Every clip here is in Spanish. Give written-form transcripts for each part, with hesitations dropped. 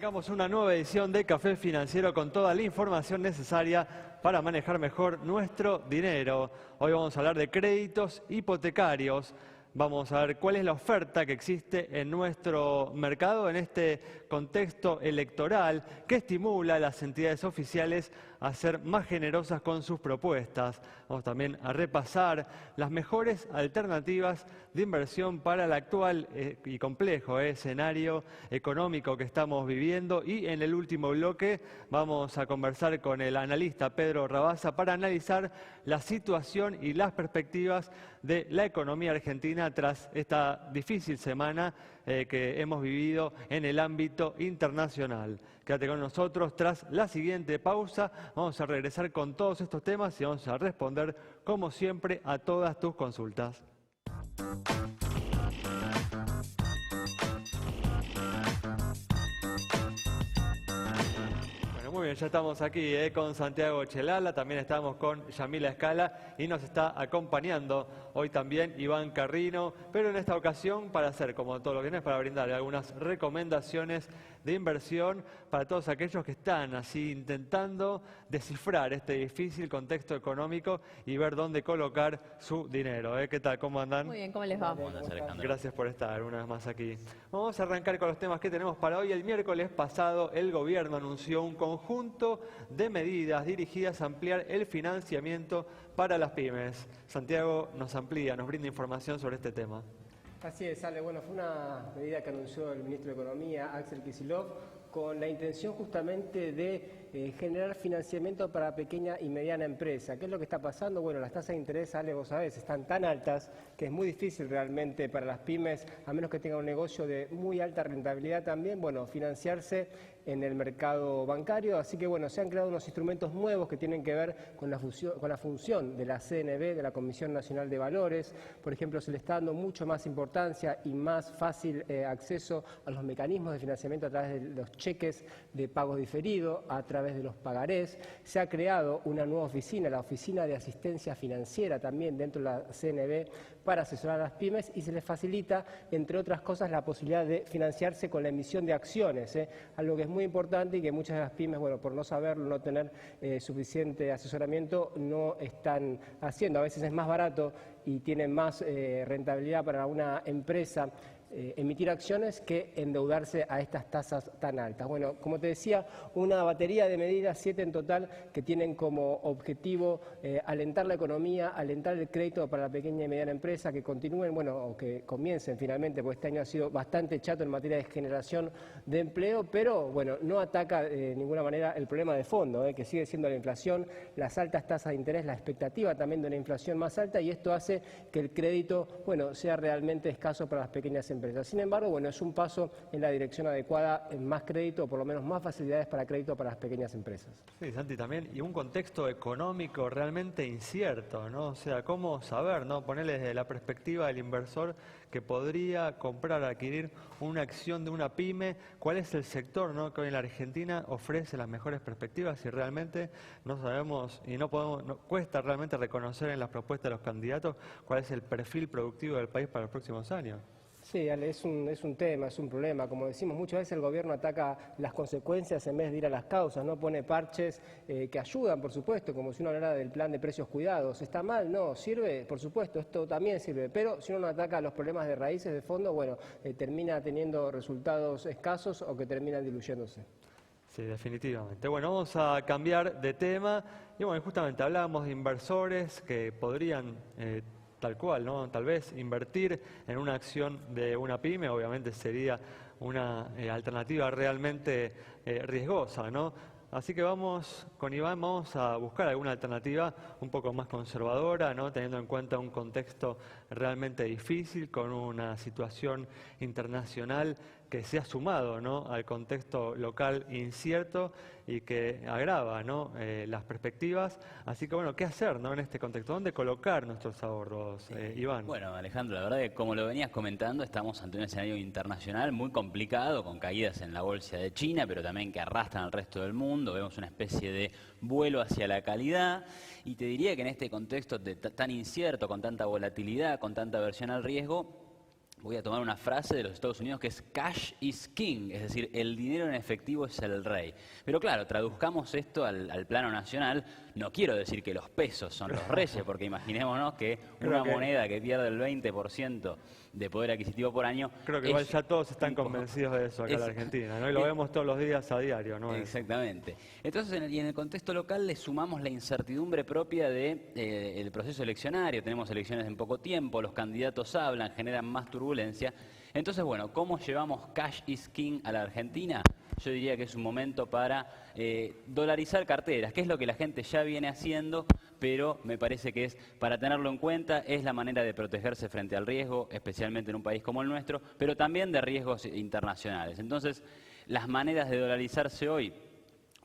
Arrancamos una nueva edición de Café Financiero con toda la información necesaria para manejar mejor nuestro dinero. Hoy vamos a hablar de créditos hipotecarios. Vamos a ver cuál es la oferta que existe en nuestro mercado en este contexto electoral que estimula a las entidades oficiales a ser más generosas con sus propuestas. Vamos también a repasar las mejores alternativas de inversión para el actual y complejo escenario económico que estamos viviendo. Y en el último bloque vamos a conversar con el analista Pedro Rabasa para analizar la situación y las perspectivas de la economía argentina tras esta difícil semana que hemos vivido en el ámbito internacional. Quédate con nosotros. Tras la siguiente pausa vamos a regresar con todos estos temas y vamos a responder, como siempre, a todas tus consultas. Muy bien, ya estamos aquí con Santiago Chelala, también estamos con Yamila Escala y nos está acompañando hoy también Iván Carrino, pero en esta ocasión para hacer, como todos los viernes, para brindarle algunas recomendaciones de inversión para todos aquellos que están así intentando descifrar este difícil contexto económico y ver dónde colocar su dinero. ¿Qué tal? ¿Cómo andan? Muy bien, ¿cómo les va? ¿Cómo andas, Alejandro? Gracias por estar una vez más aquí. Vamos a arrancar con los temas que tenemos para hoy. El miércoles pasado el gobierno anunció un conjunto de medidas dirigidas a ampliar el financiamiento para las pymes. Santiago nos amplía, nos brinda información sobre este tema. Así es, Ale. Bueno, fue una medida que anunció el ministro de Economía, Axel Kicillof, con la intención justamente de generar financiamiento para pequeña y mediana empresa. ¿Qué es lo que está pasando? Bueno, las tasas de interés, Ale, vos sabés, están tan altas que es muy difícil realmente para las pymes, a menos que tengan un negocio de muy alta rentabilidad también, bueno, financiarse en el mercado bancario. Así que, bueno, se han creado unos instrumentos nuevos que tienen que ver con la función de la CNB, de la Comisión Nacional de Valores. Por ejemplo, se le está dando mucho más importancia y más fácil acceso a los mecanismos de financiamiento a través de los cheques de pago diferido, a través de los pagarés. Se ha creado una nueva oficina, la Oficina de Asistencia Financiera, también dentro de la CNB, para asesorar a las pymes, y se les facilita, entre otras cosas, la posibilidad de financiarse con la emisión de acciones, algo que es muy importante y que muchas de las pymes, bueno, por no saberlo, no tener suficiente asesoramiento, no están haciendo. A veces es más barato y tiene más rentabilidad para una empresa emitir acciones que endeudarse a estas tasas tan altas. Bueno, como te decía, una batería de medidas, 7 en total, que tienen como objetivo alentar la economía, alentar el crédito para la pequeña y mediana empresa, que continúen, bueno, o que comiencen finalmente, porque este año ha sido bastante chato en materia de generación de empleo, pero bueno, no ataca de ninguna manera el problema de fondo, que sigue siendo la inflación, las altas tasas de interés, la expectativa también de una inflación más alta, y esto hace que el crédito, bueno, sea realmente escaso para las pequeñas empresas. Sin embargo, bueno, es un paso en la dirección adecuada, en más crédito, o por lo menos más facilidades para crédito para las pequeñas empresas. Sí, Santi, también, y un contexto económico realmente incierto, ¿no? O sea, ¿cómo saber, no? Ponerle desde la perspectiva del inversor que podría comprar, adquirir una acción de una pyme, cuál es el sector, ¿no?, que hoy en la Argentina ofrece las mejores perspectivas, y realmente no sabemos y no podemos, cuesta realmente reconocer en las propuestas de los candidatos cuál es el perfil productivo del país para los próximos años. Sí, Ale, es un tema, es un problema. Como decimos, muchas veces el gobierno ataca las consecuencias en vez de ir a las causas, no pone parches que ayudan, por supuesto, como si uno hablara del plan de precios cuidados. ¿Está mal? No. ¿Sirve? Por supuesto, esto también sirve. Pero si uno no ataca los problemas de raíces, de fondo, bueno, termina teniendo resultados escasos o que terminan diluyéndose. Sí, definitivamente. Bueno, vamos a cambiar de tema. Y bueno, justamente hablábamos de inversores que podrían tal cual, ¿no? Tal vez invertir en una acción de una pyme, obviamente sería una alternativa realmente riesgosa, ¿no? Así que con Iván vamos a buscar alguna alternativa un poco más conservadora, ¿no?, teniendo en cuenta un contexto realmente difícil, con una situación internacional que se ha sumado, ¿no?, al contexto local incierto y que agrava, ¿no?, las perspectivas. Así que bueno, ¿qué hacer, ¿no?, en este contexto? ¿Dónde colocar nuestros ahorros, Iván? Bueno, Alejandro, la verdad que como lo venías comentando, estamos ante un escenario internacional muy complicado, con caídas en la bolsa de China, pero también que arrastran al resto del mundo. Vemos una especie de vuelo hacia la calidad, y te diría que en este contexto tan incierto, con tanta volatilidad, con tanta aversión al riesgo, voy a tomar una frase de los Estados Unidos que es cash is king, es decir, el dinero en efectivo es el rey. Pero claro, traduzcamos esto al plano nacional. No quiero decir que los pesos son los reyes, porque imaginémonos que una moneda que pierde el 20% de poder adquisitivo por año... Creo que igual ya todos están convencidos de eso acá en la Argentina, ¿no? Y lo vemos todos los días a diario, ¿no? Exactamente. Entonces, en el contexto local le sumamos la incertidumbre propia del proceso eleccionario. Tenemos elecciones en poco tiempo, los candidatos hablan, generan más turbulencia. Entonces, bueno, ¿cómo llevamos cash is king a la Argentina? Yo diría que es un momento para dolarizar carteras, que es lo que la gente ya viene haciendo, pero me parece que es, para tenerlo en cuenta, es la manera de protegerse frente al riesgo, especialmente en un país como el nuestro, pero también de riesgos internacionales. Entonces, las maneras de dolarizarse hoy,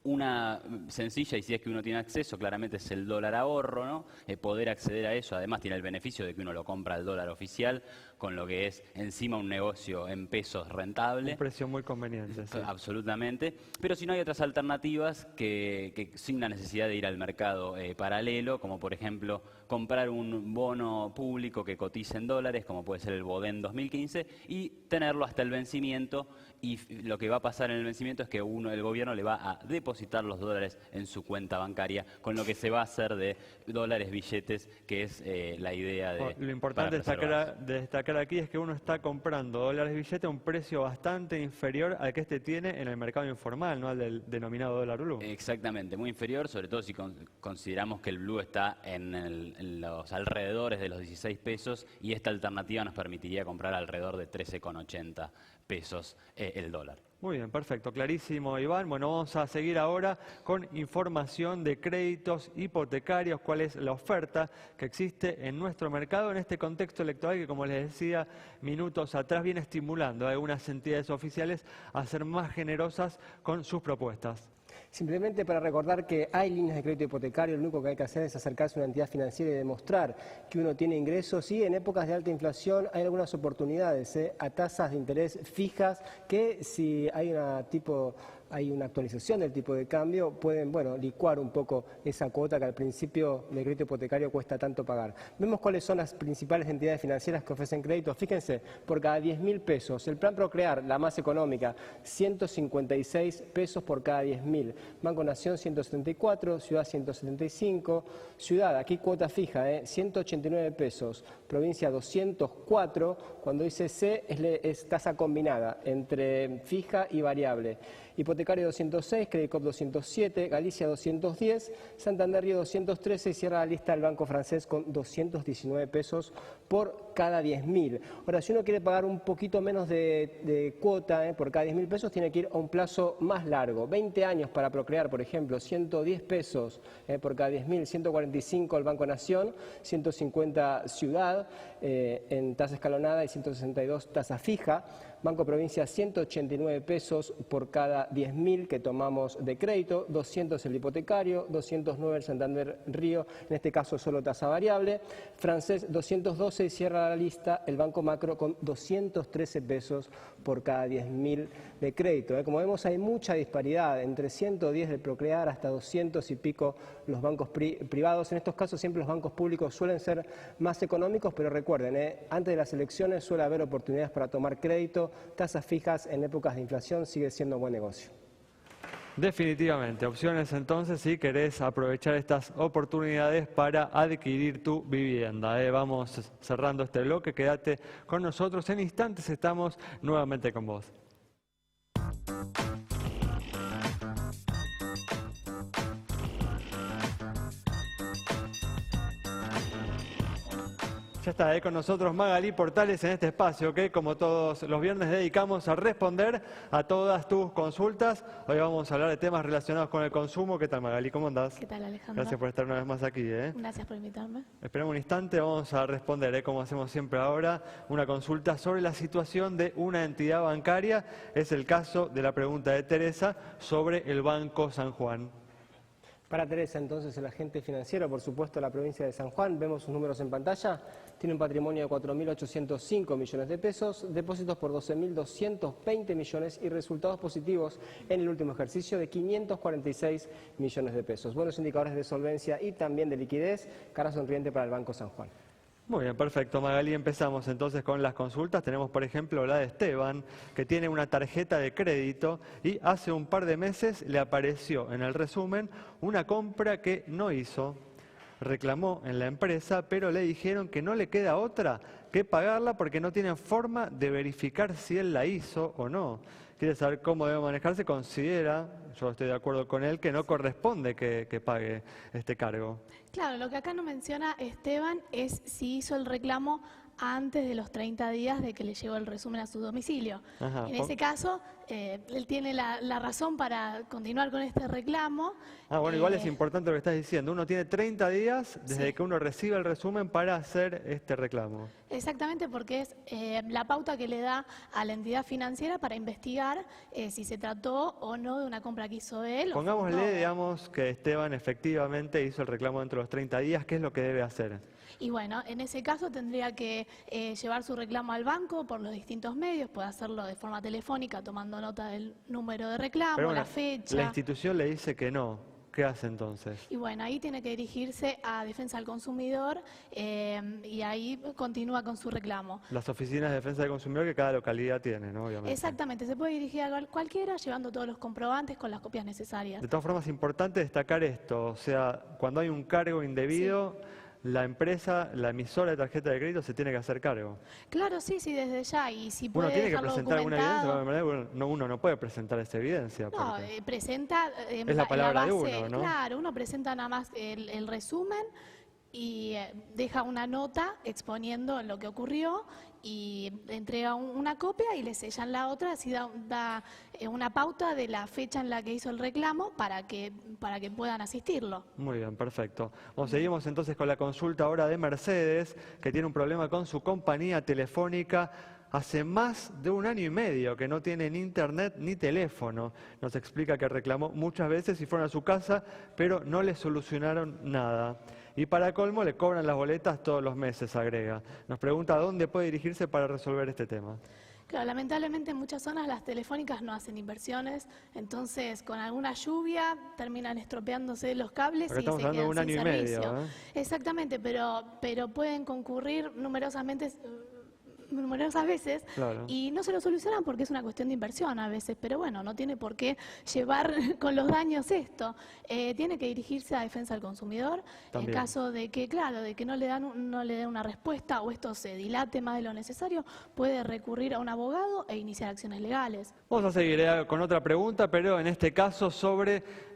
una sencilla, y si es que uno tiene acceso, claramente es el dólar ahorro, ¿no? Poder acceder a eso, además tiene el beneficio de que uno lo compra al dólar oficial, con lo que es encima un negocio en pesos rentable. Un precio muy conveniente, sí. Absolutamente. Pero si no hay otras alternativas que sin la necesidad de ir al mercado paralelo, como por ejemplo comprar un bono público que cotice en dólares, como puede ser el BODEN 2015, y tenerlo hasta el vencimiento. Y lo que va a pasar en el vencimiento es que el gobierno le va a depositar los dólares en su cuenta bancaria, con lo que se va a hacer de dólares billetes, que es la idea de... Lo importante de destacar aquí es que uno está comprando dólares billete a un precio bastante inferior al que este tiene en el mercado informal, no al del denominado dólar blue. Exactamente, muy inferior, sobre todo si consideramos que el blue está en los alrededores de los 16 pesos y esta alternativa nos permitiría comprar alrededor de 13,80 pesos el dólar. Muy bien, perfecto, clarísimo, Iván. Bueno, vamos a seguir ahora con información de créditos hipotecarios, cuál es la oferta que existe en nuestro mercado en este contexto electoral que, como les decía minutos atrás, viene estimulando a algunas entidades oficiales a ser más generosas con sus propuestas. Simplemente para recordar que hay líneas de crédito hipotecario, lo único que hay que hacer es acercarse a una entidad financiera y demostrar que uno tiene ingresos, y en épocas de alta inflación hay algunas oportunidades a tasas de interés fijas que, si hay una actualización del tipo de cambio, pueden, licuar un poco esa cuota que al principio del crédito hipotecario cuesta tanto pagar. Vemos cuáles son las principales entidades financieras que ofrecen créditos. Fíjense, por cada 10.000 pesos, el plan Procrear, la más económica, 156 pesos por cada 10.000. Banco Nación, 174, Ciudad, 175, Ciudad, aquí cuota fija, 189 pesos, Provincia, 204, cuando dice C es tasa combinada entre fija y variable. Hipotecario 206, Credicop 207, Galicia 210, Santander Río 213 y cierra la lista el Banco Francés con 219 pesos por cada 10.000. Ahora, si uno quiere pagar un poquito menos de cuota por cada 10.000 pesos, tiene que ir a un plazo más largo. 20 años para Procrear, por ejemplo, 110 pesos por cada 10.000, 145 el Banco Nación, 150 Ciudad en tasa escalonada y 162 tasa fija. Banco Provincia, 189 pesos por cada 10.000 que tomamos de crédito, 200 el hipotecario, 209 el Santander Río, en este caso solo tasa variable. Francés, 212 y cierra la lista el Banco Macro con 213 pesos por cada 10.000 de crédito. Como vemos, hay mucha disparidad, entre 110 del Procrear hasta 200 y pico los bancos privados. En estos casos siempre los bancos públicos suelen ser más económicos, pero recuerden, antes de las elecciones suele haber oportunidades para tomar crédito. Tasas fijas en épocas de inflación sigue siendo un buen negocio. Definitivamente, opciones entonces si querés aprovechar estas oportunidades para adquirir tu vivienda. Vamos cerrando este bloque, quédate con nosotros, en instantes estamos nuevamente con vos. Ya está con nosotros Magalí Portales en este espacio que, como todos los viernes, dedicamos a responder a todas tus consultas. Hoy vamos a hablar de temas relacionados con el consumo. ¿Qué tal, Magalí? ¿Cómo andás? ¿Qué tal, Alejandro? Gracias por estar una vez más aquí. Gracias por invitarme. Esperemos un instante, vamos a responder, como hacemos siempre ahora, una consulta sobre la situación de una entidad bancaria. Es el caso de la pregunta de Teresa sobre el Banco San Juan. Para Teresa, entonces, el agente financiero, por supuesto, de la provincia de San Juan, vemos sus números en pantalla, tiene un patrimonio de 4.805 millones de pesos, depósitos por 12.220 millones y resultados positivos en el último ejercicio de 546 millones de pesos. Buenos indicadores de solvencia y también de liquidez, cara sonriente para el Banco San Juan. Muy bien, perfecto, Magalí. Empezamos entonces con las consultas. Tenemos, por ejemplo, la de Esteban, que tiene una tarjeta de crédito y hace un par de meses le apareció en el resumen una compra que no hizo. Reclamó en la empresa, pero le dijeron que no le queda otra que pagarla porque no tienen forma de verificar si él la hizo o no. Quiere saber cómo debe manejarse. Considera, yo estoy de acuerdo con él, que no corresponde que pague este cargo. Claro, lo que acá no menciona Esteban es si hizo el reclamo antes de los 30 días de que le llegó el resumen a su domicilio. Ajá. En ese caso, él tiene la razón para continuar con este reclamo. Bueno, igual es importante lo que estás diciendo. Uno tiene 30 días desde Sí. que uno recibe el resumen para hacer este reclamo. Exactamente, porque es la pauta que le da a la entidad financiera para investigar si se trató o no de una compra que hizo él. o Pongámosle, no. digamos, que Esteban efectivamente hizo el reclamo dentro de los 30 días. ¿Qué es lo que debe hacer? Y bueno, en ese caso tendría que llevar su reclamo al banco por los distintos medios, puede hacerlo de forma telefónica tomando nota del número de reclamo, Pero bueno, la fecha. la institución le dice que no. ¿Qué hace entonces? Y bueno, ahí tiene que dirigirse a Defensa del Consumidor y ahí continúa con su reclamo. Las oficinas de defensa del consumidor que cada localidad tiene, ¿no? Obviamente. Exactamente, se puede dirigir a cualquiera llevando todos los comprobantes con las copias necesarias. De todas formas, es importante destacar esto. O sea, cuando hay un cargo indebido, la empresa, la emisora de tarjeta de crédito se tiene que hacer cargo. Claro, sí, desde ya. Y si Uno puede tiene que dejarlo presentar alguna evidencia, documentado. bueno, uno no puede presentar esa evidencia. No, porque- presenta Es la palabra de base, uno, ¿no? Claro, uno presenta nada más el resumen y deja una nota exponiendo lo que ocurrió y entrega una copia y le sellan la otra, así da una pauta de la fecha en la que hizo el reclamo para que puedan asistirlo. Muy bien, perfecto. Bueno, seguimos entonces con la consulta ahora de Mercedes, que tiene un problema con su compañía telefónica. Hace más de 1 año y medio que no tiene ni internet ni teléfono. Nos explica que reclamó muchas veces y fueron a su casa, pero no le solucionaron nada. Y para colmo le cobran las boletas todos los meses, agrega. Nos pregunta a dónde puede dirigirse para resolver este tema. Claro, lamentablemente en muchas zonas las telefónicas no hacen inversiones, entonces con alguna lluvia terminan estropeándose los cables Porque y estamos se hablando de quedan 1 sin año y medio, servicio. ¿eh? Exactamente, pero pueden concurrir numerosas veces Claro. y no se lo solucionan porque es una cuestión de inversión a veces, pero bueno, no tiene por qué llevar con los daños esto. Tiene que dirigirse a Defensa del Consumidor También. en caso de que, claro, de que no le den una respuesta o esto se dilate más de lo necesario, puede recurrir a un abogado e iniciar acciones legales. Vamos a seguir con otra pregunta, pero en este caso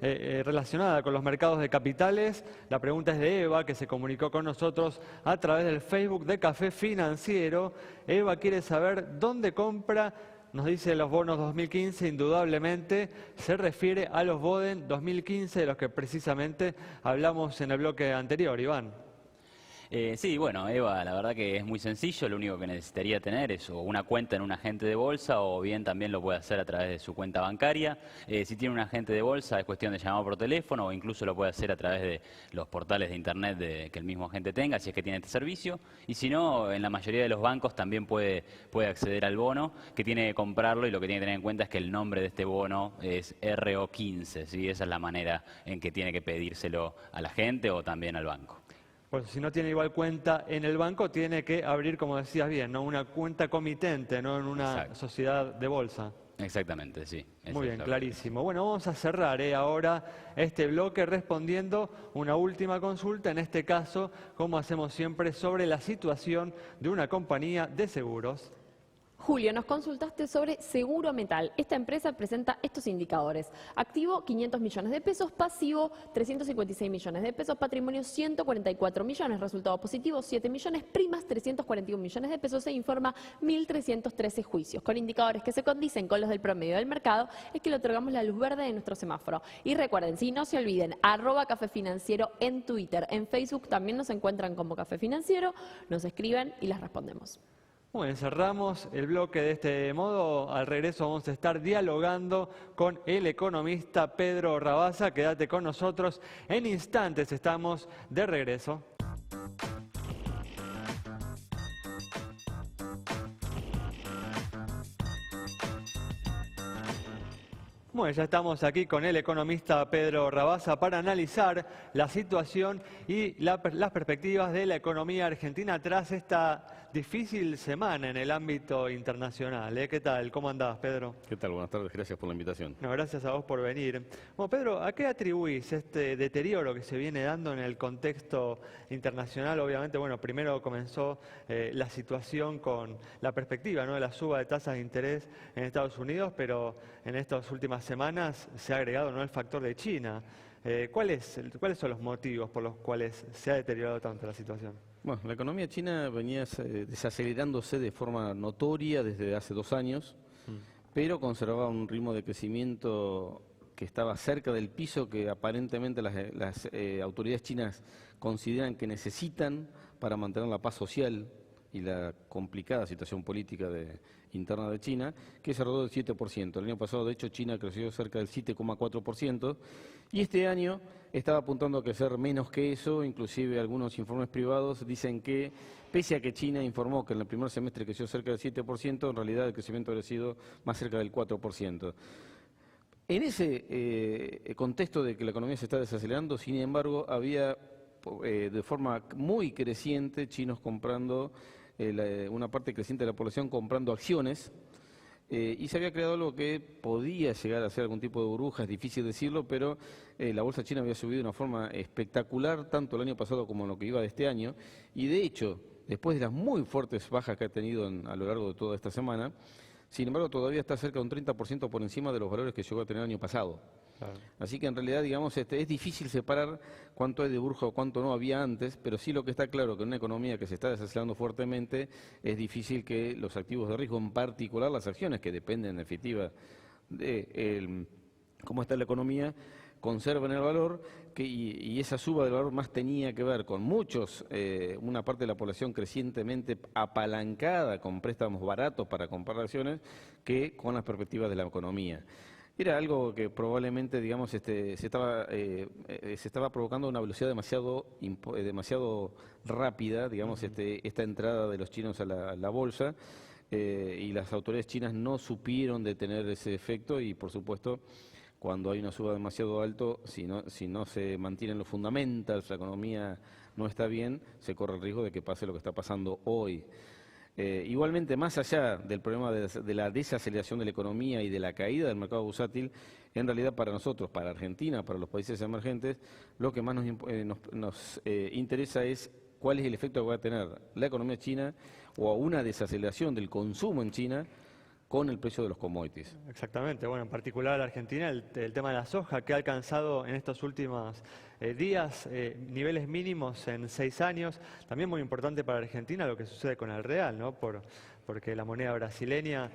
relacionada con los mercados de capitales. La pregunta es de Eva, que se comunicó con nosotros a través del Facebook de Café Financiero. Eva quiere saber dónde compra, nos dice los bonos 2015, indudablemente se refiere a los Boden 2015, de los que precisamente hablamos en el bloque anterior, Iván. Sí, bueno, Eva, la verdad que es muy sencillo. Lo único que necesitaría tener es o una cuenta en un agente de bolsa o bien también lo puede hacer a través de su cuenta bancaria. Si tiene un agente de bolsa es cuestión de llamar por teléfono o incluso lo puede hacer a través de los portales de internet que el mismo agente tenga, si es que tiene este servicio. Y si no, en la mayoría de los bancos también puede acceder al bono, que tiene que comprarlo y lo que tiene que tener en cuenta es que el nombre de este bono es RO15, ¿sí? Esa es la manera en que tiene que pedírselo a la gente o también al banco. Pues si no tiene igual cuenta en el banco, tiene que abrir, como decías bien, ¿no? Una cuenta comitente, no en una Exacto. sociedad de bolsa. Exactamente, sí. Eso Muy es bien, lo que- clarísimo. Bueno, vamos a cerrar ahora este bloque respondiendo una última consulta, en este caso, como hacemos siempre, sobre la situación de una compañía de seguros. Julio, nos consultaste sobre Seguro Metal. Esta empresa presenta estos indicadores. Activo, 500 millones de pesos. Pasivo, 356 millones de pesos. Patrimonio, 144 millones. Resultado positivo, 7 millones. Primas, 341 millones de pesos. Se informa 1.313 juicios. Con indicadores que se condicen con los del promedio del mercado, es que le otorgamos la luz verde de nuestro semáforo. Y recuerden, si no se olviden, @Café Financiero en Twitter. En Facebook también nos encuentran como Café Financiero. Nos escriben y les respondemos. Muy bien, cerramos el bloque de este modo. Al regreso vamos a estar dialogando con el economista Pedro Rabasa. Quédate con nosotros. En instantes estamos de regreso. Bueno, ya estamos aquí con el economista Pedro Rabasa para analizar la situación y las perspectivas de la economía argentina tras esta difícil semana en el ámbito internacional. ¿Qué tal? ¿Cómo andás, Pedro? ¿Qué tal? Buenas tardes, gracias por la invitación. No, gracias a vos por venir. Bueno, Pedro, ¿a qué atribuís este deterioro que se viene dando en el contexto internacional? Obviamente, bueno, primero comenzó la situación con la perspectiva, ¿no?, de la suba de tasas de interés en Estados Unidos, pero en estas últimas semanas se ha agregado, ¿no?, el factor de China. ¿Cuáles son los motivos por los cuales se ha deteriorado tanto la situación? Bueno, la economía china venía desacelerándose de forma notoria desde hace 2 años, pero conservaba un ritmo de crecimiento que estaba cerca del piso que aparentemente las autoridades chinas consideran que necesitan para mantener la paz social y la complicada situación política interna de China, que se rodó del 7%. El año pasado, de hecho, China creció cerca del 7,4%, y este año estaba apuntando a crecer menos que eso. Inclusive algunos informes privados dicen que, pese a que China informó que en el primer semestre creció cerca del 7%, en realidad el crecimiento habría sido más cerca del 4%. En ese contexto de que la economía se está desacelerando, sin embargo, había de forma muy creciente chinos comprando, una parte creciente de la población comprando acciones, y se había creado algo que podía llegar a ser algún tipo de burbuja, es difícil decirlo, pero la bolsa china había subido de una forma espectacular, tanto el año pasado como en lo que iba de este año, y de hecho, después de las muy fuertes bajas que ha tenido a lo largo de toda esta semana, sin embargo todavía está cerca de un 30% por encima de los valores que llegó a tener el año pasado. Claro. Así que en realidad, digamos, es difícil separar cuánto hay de burbuja o cuánto no había antes, pero sí lo que está claro que en una economía que se está desacelerando fuertemente, es difícil que los activos de riesgo, en particular las acciones que dependen en definitiva de cómo está la economía, conserven el valor, y esa suba del valor más tenía que ver con una parte de la población crecientemente apalancada con préstamos baratos para comprar acciones, que con las perspectivas de la economía. Era algo que probablemente, digamos, se estaba provocando a una velocidad demasiado rápida, digamos, esta entrada de los chinos a la bolsa, y las autoridades chinas no supieron detener ese efecto, y por supuesto, cuando hay una suba demasiado alto, si no se mantienen los fundamentals, la economía no está bien, se corre el riesgo de que pase lo que está pasando hoy. Igualmente, más allá del problema de la desaceleración de la economía y de la caída del mercado bursátil, en realidad para nosotros, para Argentina, para los países emergentes, lo que más nos interesa es cuál es el efecto que va a tener la economía china o una desaceleración del consumo en China con el precio de los commodities. Exactamente, bueno, en particular Argentina, el tema de la soja, que ha alcanzado en estos últimos días niveles mínimos en 6 años. También muy importante para Argentina lo que sucede con el real, ¿no? Porque la moneda brasileña,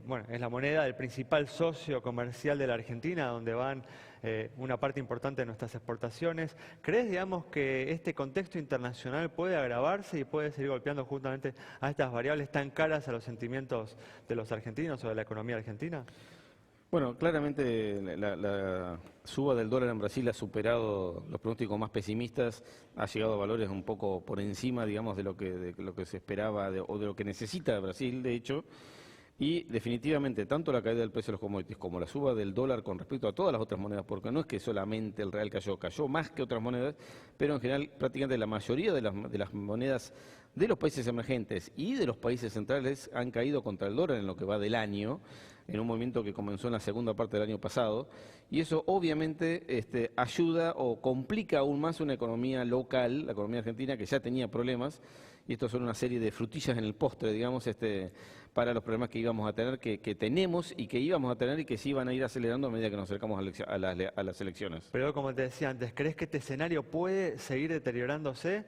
bueno, es la moneda del principal socio comercial de la Argentina, donde van una parte importante de nuestras exportaciones. ¿Crees, digamos, que este contexto internacional puede agravarse y puede seguir golpeando justamente a estas variables tan caras a los sentimientos de los argentinos o de la economía argentina? Bueno, claramente la suba del dólar en Brasil ha superado los pronósticos más pesimistas, ha llegado a valores un poco por encima, digamos, de lo que se esperaba o de lo que necesita Brasil, de hecho. Y definitivamente, tanto la caída del precio de los commodities como la suba del dólar con respecto a todas las otras monedas, porque no es que solamente el real cayó más que otras monedas, pero en general prácticamente la mayoría de las monedas de los países emergentes y de los países centrales han caído contra el dólar en lo que va del año, en un movimiento que comenzó en la segunda parte del año pasado, y eso obviamente ayuda o complica aún más una economía local, la economía argentina, que ya tenía problemas, y estos son una serie de frutillas en el postre, digamos, para los problemas que íbamos a tener, que tenemos y que íbamos a tener y que sí van a ir acelerando a medida que nos acercamos a las elecciones. Pero como te decía antes, ¿crees que este escenario puede seguir deteriorándose?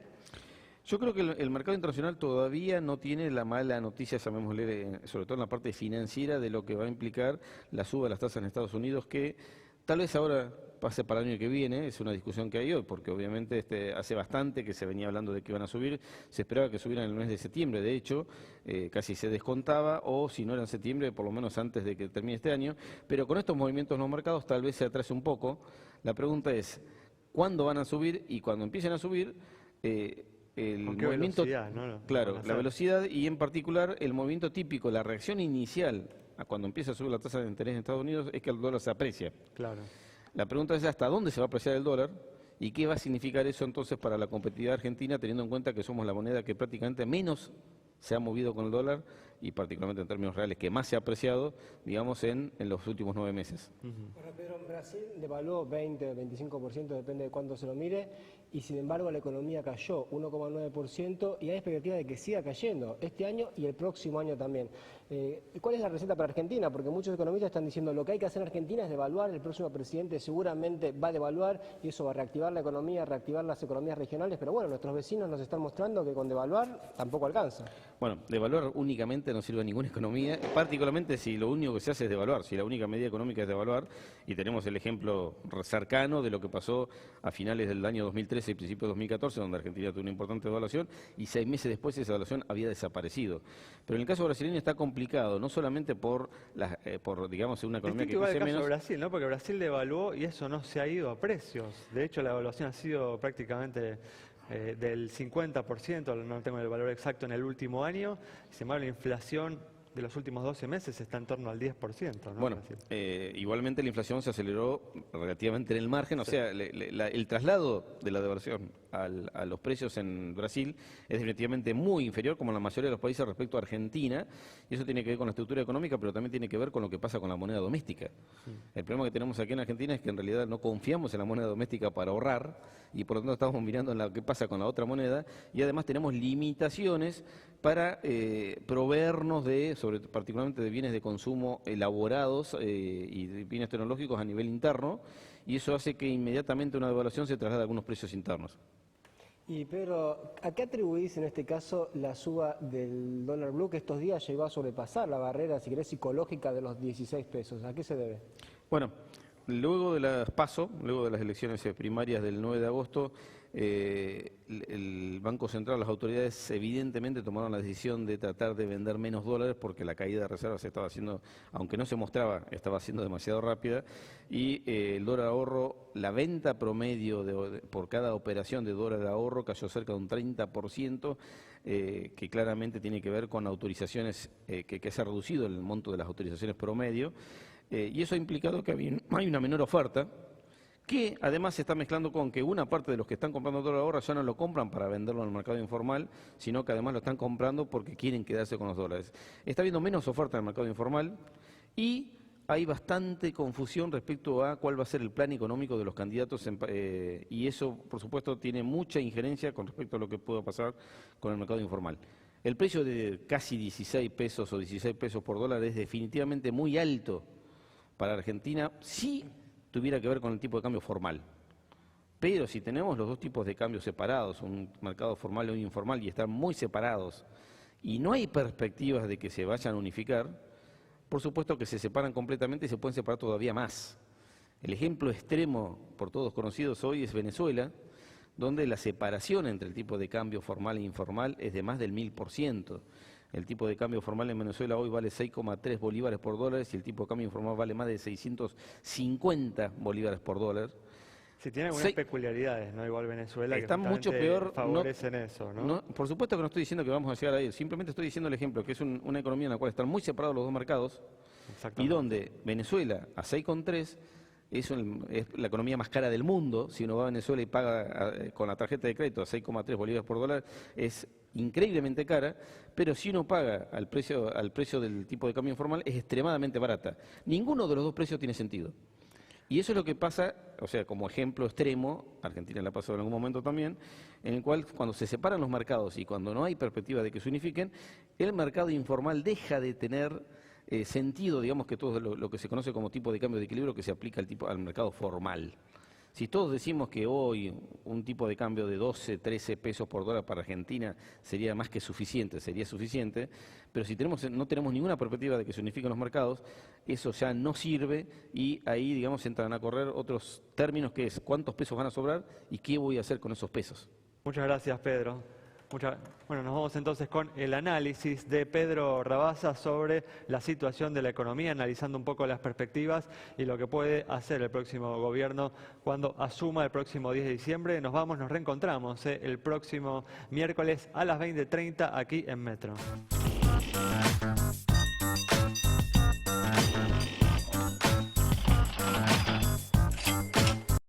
Yo creo que el mercado internacional todavía no tiene la mala noticia, llamémosle, sobre todo en la parte financiera, de lo que va a implicar la suba de las tasas en Estados Unidos, que tal vez ahora pase para el año que viene, es una discusión que hay hoy, porque obviamente hace bastante que se venía hablando de que iban a subir, se esperaba que subieran en el mes de septiembre, de hecho, casi se descontaba, o si no era en septiembre, por lo menos antes de que termine este año, pero con estos movimientos no marcados tal vez se atrase un poco. La pregunta es, ¿cuándo van a subir? Y cuando empiecen a subir, el movimiento, velocidad, ¿no? Claro, la velocidad y en particular el movimiento típico, la reacción inicial cuando empieza a subir la tasa de interés en Estados Unidos es que el dólar se aprecia. Claro. La pregunta es hasta dónde se va a apreciar el dólar y qué va a significar eso entonces para la competitividad argentina, teniendo en cuenta que somos la moneda que prácticamente menos se ha movido con el dólar y particularmente en términos reales que más se ha apreciado, digamos, en los últimos 9 meses. Bueno, Pedro, Brasil devaluó 20 o 25%, depende de cuándo se lo mire, y sin embargo la economía cayó 1,9% y hay expectativa de que siga cayendo este año y el próximo año también. ¿Cuál es la receta para Argentina? Porque muchos economistas están diciendo lo que hay que hacer en Argentina es devaluar, el próximo presidente seguramente va a devaluar y eso va a reactivar la economía, reactivar las economías regionales, pero bueno, nuestros vecinos nos están mostrando que con devaluar tampoco alcanza. Bueno, devaluar únicamente no sirve a ninguna economía, particularmente si lo único que se hace es devaluar, si la única medida económica es devaluar, y tenemos el ejemplo cercano de lo que pasó a finales del año 2013 y principios de 2014, donde Argentina tuvo una importante devaluación, y 6 meses después esa devaluación había desaparecido. Pero en el caso brasileño está complicado, no solamente por digamos, una economía que igual crece el caso menos. de Brasil, ¿no? Porque Brasil devaluó y eso no se ha ido a precios. De hecho, la devaluación ha sido prácticamente del 50%, no tengo el valor exacto en el último año. Sin embargo, la inflación de los últimos 12 meses está en torno al 10%, ¿no? Bueno, igualmente la inflación se aceleró relativamente en el margen, o sea, el traslado de la devaluación a los precios en Brasil es definitivamente muy inferior, como en la mayoría de los países, respecto a Argentina, y eso tiene que ver con la estructura económica, pero también tiene que ver con lo que pasa con la moneda doméstica. El problema que tenemos aquí en Argentina es que en realidad no confiamos en la moneda doméstica para ahorrar, y por lo tanto estamos mirando en lo que pasa con la otra moneda, y además tenemos limitaciones para proveernos particularmente de bienes de consumo elaborados y de bienes tecnológicos a nivel interno, y eso hace que inmediatamente una devaluación se traslade a algunos precios internos. Y Pedro, ¿a qué atribuís en este caso la suba del dólar blue que estos días llegó a sobrepasar la barrera, si querés, psicológica de los 16 pesos? ¿A qué se debe? Bueno, luego de las PASO, luego de las elecciones primarias del 9 de agosto, el Banco Central, las autoridades evidentemente tomaron la decisión de tratar de vender menos dólares porque la caída de reservas estaba haciendo, aunque no se mostraba, estaba siendo demasiado rápida, y el dólar ahorro, la venta promedio por cada operación de dólar ahorro cayó cerca de un 30%, que claramente tiene que ver con autorizaciones, que se ha reducido el monto de las autorizaciones promedio, y eso ha implicado que hay una menor oferta, que además se está mezclando con que una parte de los que están comprando dólar ahorro ya no lo compran para venderlo en el mercado informal, sino que además lo están comprando porque quieren quedarse con los dólares. Está habiendo menos oferta en el mercado informal y hay bastante confusión respecto a cuál va a ser el plan económico de los candidatos y eso, por supuesto, tiene mucha injerencia con respecto a lo que pueda pasar con el mercado informal. El precio de casi 16 pesos o 16 pesos por dólar es definitivamente muy alto para Argentina, sí tuviera que ver con el tipo de cambio formal. Pero si tenemos los dos tipos de cambio separados, un mercado formal y un informal, y están muy separados, y no hay perspectivas de que se vayan a unificar, por supuesto que se separan completamente y se pueden separar todavía más. El ejemplo extremo, por todos conocidos hoy, es Venezuela, donde la separación entre el tipo de cambio formal e informal es de más del 1000%. El tipo de cambio formal en Venezuela hoy vale 6,3 bolívares por dólar y el tipo de cambio informal vale más de 650 bolívares por dólar. Sí, tiene algunas peculiaridades, ¿no? Igual Venezuela, que están mucho peor, favorecen eso, ¿no? Por supuesto que no estoy diciendo que vamos a llegar a ir, simplemente estoy diciendo el ejemplo, que es una economía en la cual están muy separados los dos mercados y donde Venezuela a 6,3 es la economía más cara del mundo. Si uno va a Venezuela y paga con la tarjeta de crédito a 6,3 bolívares por dólar, es increíblemente cara, pero si uno paga al precio del tipo de cambio informal, es extremadamente barata. Ninguno de los dos precios tiene sentido. Y eso es lo que pasa, o sea, como ejemplo extremo, Argentina la pasó en algún momento también, en el cual cuando se separan los mercados y cuando no hay perspectiva de que se unifiquen, el mercado informal deja de tener sentido, digamos, que todo lo que se conoce como tipo de cambio de equilibrio que se aplica al mercado formal. Si todos decimos que hoy un tipo de cambio de 12, 13 pesos por dólar para Argentina sería más que suficiente, sería suficiente, pero si no tenemos ninguna perspectiva de que se unifiquen los mercados, eso ya no sirve y ahí, digamos, entran a correr otros términos que es cuántos pesos van a sobrar y qué voy a hacer con esos pesos. Muchas gracias, Pedro. Bueno, nos vamos entonces con el análisis de Pedro Rabasa sobre la situación de la economía, analizando un poco las perspectivas y lo que puede hacer el próximo gobierno cuando asuma el próximo 10 de diciembre. Nos reencontramos el próximo miércoles a las 20:30 aquí en Metro.